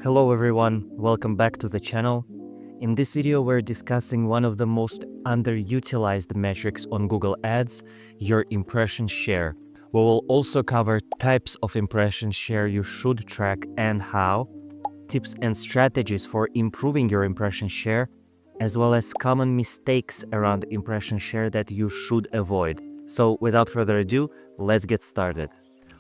Hello everyone, welcome back to the channel. In this video, we're discussing one of the most underutilized metrics on Google Ads, your impression share. We will also cover types of impression share you should track and how, tips and strategies for improving your impression share, as well as common mistakes around impression share that you should avoid. So without further ado, let's get started.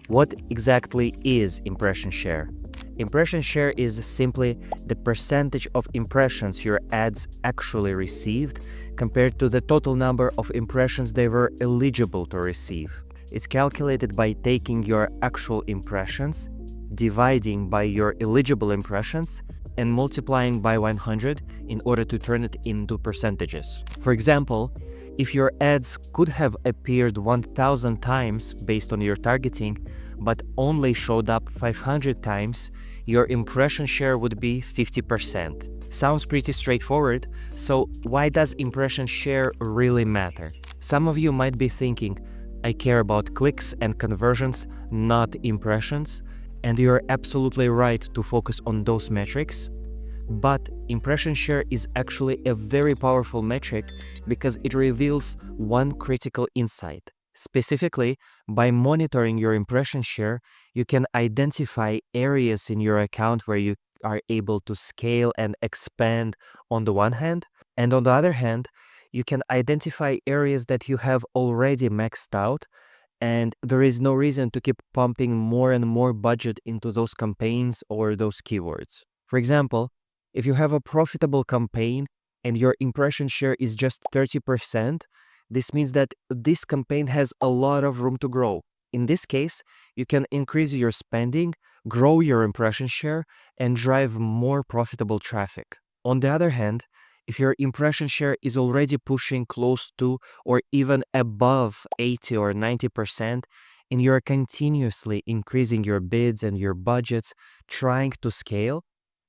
What exactly is impression share? Impression share is simply the percentage of impressions your ads actually received compared to the total number of impressions they were eligible to receive. It's calculated by taking your actual impressions, dividing by your eligible impressions, and multiplying by 100 in order to turn it into percentages. For example, if your ads could have appeared 1,000 times based on your targeting, but only showed up 500 times, your impression share would be 50%. Sounds pretty straightforward, so why does impression share really matter? Some of you might be thinking, I care about clicks and conversions, not impressions, and you're absolutely right to focus on those metrics. But impression share is actually a very powerful metric because it reveals one critical insight. Specifically, by monitoring your impression share, you can identify areas in your account where you are able to scale and expand on the one hand, and on the other hand, you can identify areas that you have already maxed out, and there is no reason to keep pumping more and more budget into those campaigns or those keywords. For example, if you have a profitable campaign and your impression share is just 30%, this means that this campaign has a lot of room to grow. In this case, you can increase your spending, grow your impression share, and drive more profitable traffic. On the other hand, if your impression share is already pushing close to or even above 80 or 90%, and you're continuously increasing your bids and your budgets, trying to scale,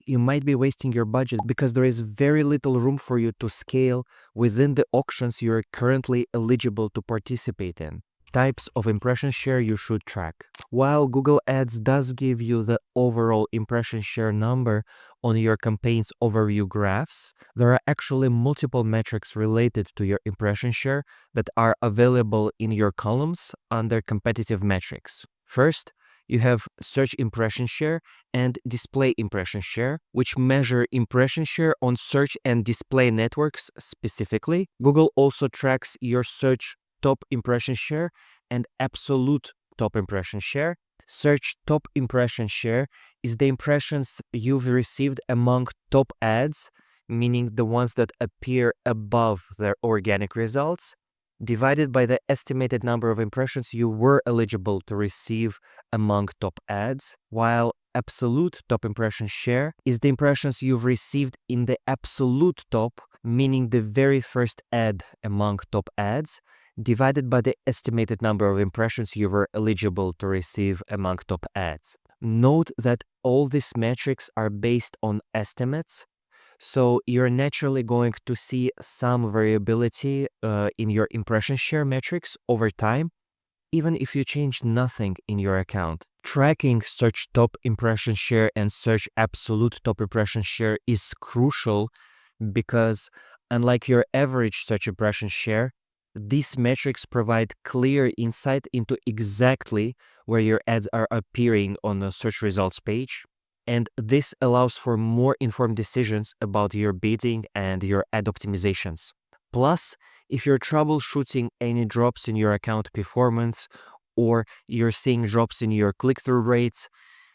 you might be wasting your budget because there is very little room for you to scale within the auctions you are currently eligible to participate in. Types of impression share you should track. While Google Ads does give you the overall impression share number on your campaign's overview graphs, there are actually multiple metrics related to your impression share that are available in your columns under competitive metrics. First, you have search impression share and display impression share, which measure impression share on search and display networks specifically. Google also tracks your search top impression share and absolute top impression share. Search top impression share is the impressions you've received among top ads, meaning the ones that appear above their organic results, divided by the estimated number of impressions you were eligible to receive among top ads, while absolute top impression share is the impressions you've received in the absolute top, meaning the very first ad among top ads, divided by the estimated number of impressions you were eligible to receive among top ads. Note that all these metrics are based on estimates, so you're naturally going to see some variability in your impression share metrics over time, even if you change nothing in your account. Tracking search top impression share and search absolute top impression share is crucial because, unlike your average search impression share, these metrics provide clear insight into exactly where your ads are appearing on the search results page. And this allows for more informed decisions about your bidding and your ad optimizations. Plus, if you're troubleshooting any drops in your account performance or you're seeing drops in your click-through rates,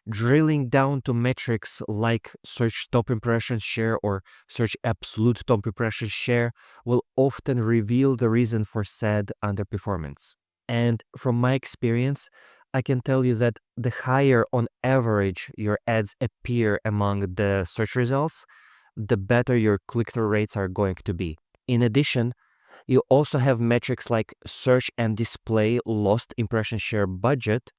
drilling down to metrics like search top impression share or search absolute top impression share will often reveal the reason for said underperformance. And from my experience, I can tell you that the higher on average your ads appear among the search results, the better your click-through rates are going to be. In addition, you also have metrics like search and display lost impression share budget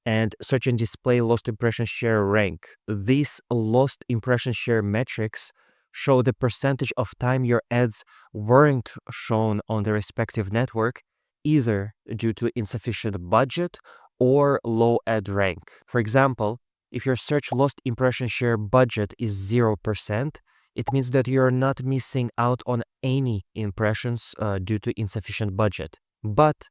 and search and display lost impression share rank. These lost impression share metrics show the percentage of time your ads weren't shown on the respective network, either due to insufficient budget or low ad rank. For example, If your search lost impression share budget is 0%, it means that you're not missing out on any impressions due to insufficient budget. But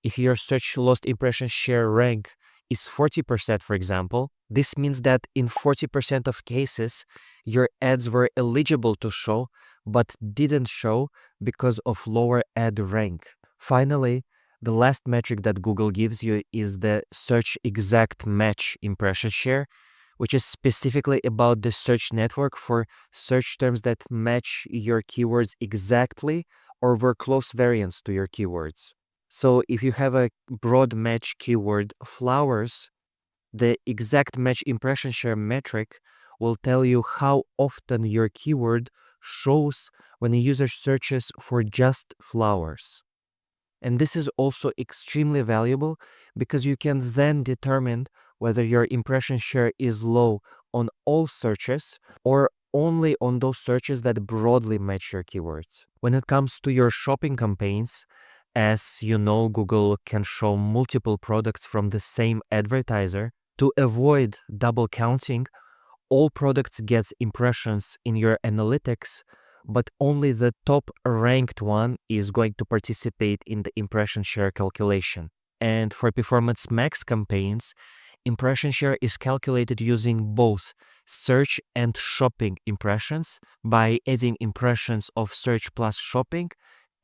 if your search lost impression share rank is 40%, for example, this means that in 40% of cases, your ads were eligible to show, but didn't show because of lower ad rank. Finally, the last metric that Google gives you is the search exact match impression share, which is specifically about the search network for search terms that match your keywords exactly or were close variants to your keywords. So if you have a broad match keyword flowers, the exact match impression share metric will tell you how often your keyword shows when a user searches for just flowers. And this is also extremely valuable because you can then determine whether your impression share is low on all searches or only on those searches that broadly match your keywords. When it comes to your shopping campaigns, as you know, Google can show multiple products from the same advertiser. To avoid double counting, all products gets impressions in your analytics, but only the top ranked one is going to participate in the impression share calculation. And for Performance Max campaigns, impression share is calculated using both search and shopping impressions by adding impressions of search plus shopping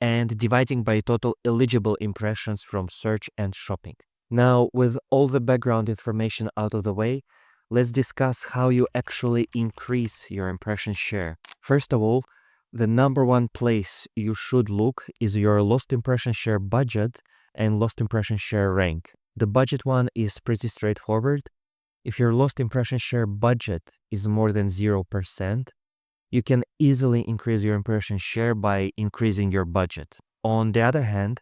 and dividing by total eligible impressions from search and shopping. Now, with all the background information out of the way, let's discuss how you actually increase your impression share. First of all, the number one place you should look is your lost impression share budget and lost impression share rank. The budget one is pretty straightforward. If your lost impression share budget is more than 0%, you can easily increase your impression share by increasing your budget. On the other hand,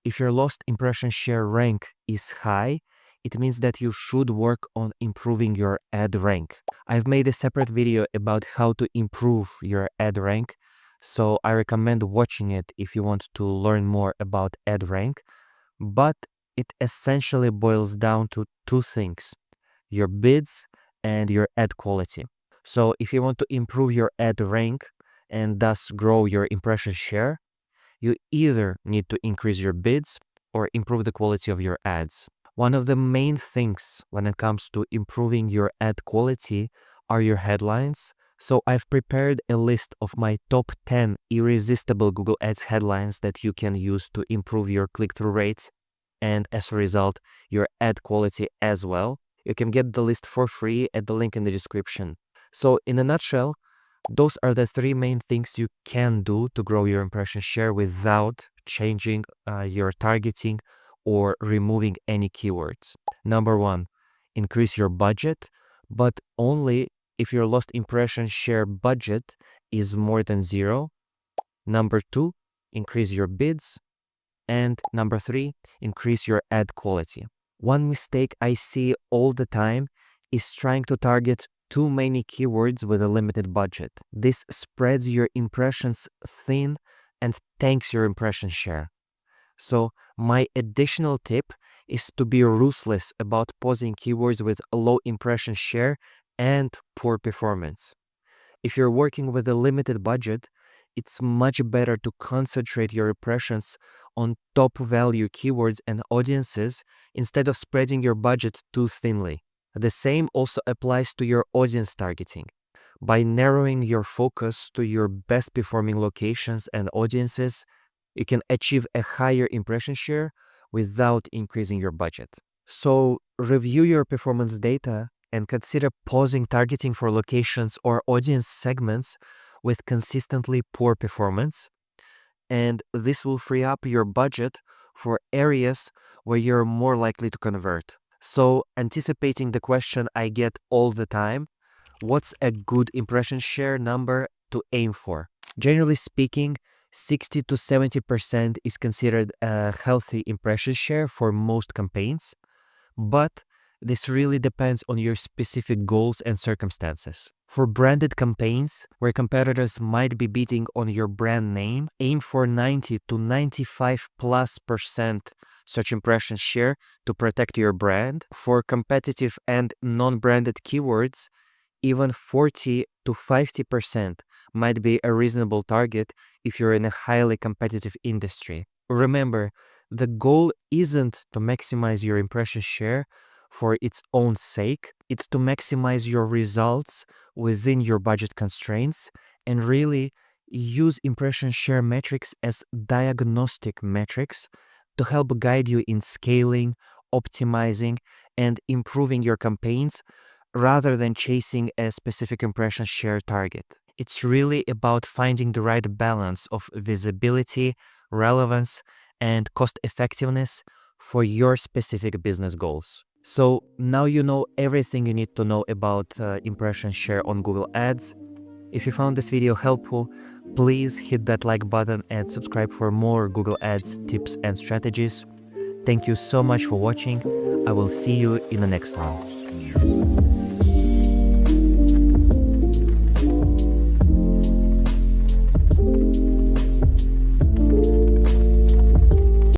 if your lost impression share rank is high, it means that you should work on improving your ad rank. I've made a separate video about how to improve your ad rank, so I recommend watching it if you want to learn more about ad rank. But it essentially boils down to two things: your bids and your ad quality. So if you want to improve your ad rank and thus grow your impression share, you either need to increase your bids or improve the quality of your ads. One of the main things when it comes to improving your ad quality are your headlines. So I've prepared a list of my top 10 irresistible Google Ads headlines that you can use to improve your click-through rates and as a result, your ad quality as well. You can get the list for free at the link in the description. So in a nutshell, those are the three main things you can do to grow your impression share without changing your targeting or removing any keywords. Number one, increase your budget, but only if your lost impression share budget is more than 0. Number two, increase your bids. And number three, increase your ad quality. One mistake I see all the time is trying to target too many keywords with a limited budget. This spreads your impressions thin and tanks your impression share. So my additional tip is to be ruthless about pausing keywords with a low impression share and poor performance. If you're working with a limited budget, it's much better to concentrate your impressions on top value keywords and audiences instead of spreading your budget too thinly. The same also applies to your audience targeting. By narrowing your focus to your best performing locations and audiences, you can achieve a higher impression share without increasing your budget. So review your performance data and consider pausing targeting for locations or audience segments with consistently poor performance. And this will free up your budget for areas where you're more likely to convert. So anticipating the question I get all the time, what's a good impression share number to aim for? Generally speaking, 60 to 70% is considered a healthy impression share for most campaigns, but this really depends on your specific goals and circumstances. For branded campaigns, where competitors might be bidding on your brand name, aim for 90 to 95+% search impression share to protect your brand. For competitive and non-branded keywords, even 40 to 50% might be a reasonable target if you're in a highly competitive industry. Remember, the goal isn't to maximize your impression share for its own sake, it's to maximize your results within your budget constraints and really use impression share metrics as diagnostic metrics to help guide you in scaling, optimizing, and improving your campaigns rather than chasing a specific impression share target. It's really about finding the right balance of visibility, relevance, and cost effectiveness for your specific business goals. So now you know everything you need to know about impression share on Google Ads. If you found this video helpful, please hit that like button and subscribe for more Google Ads tips and strategies. Thank you so much for watching. I will see you in the next one.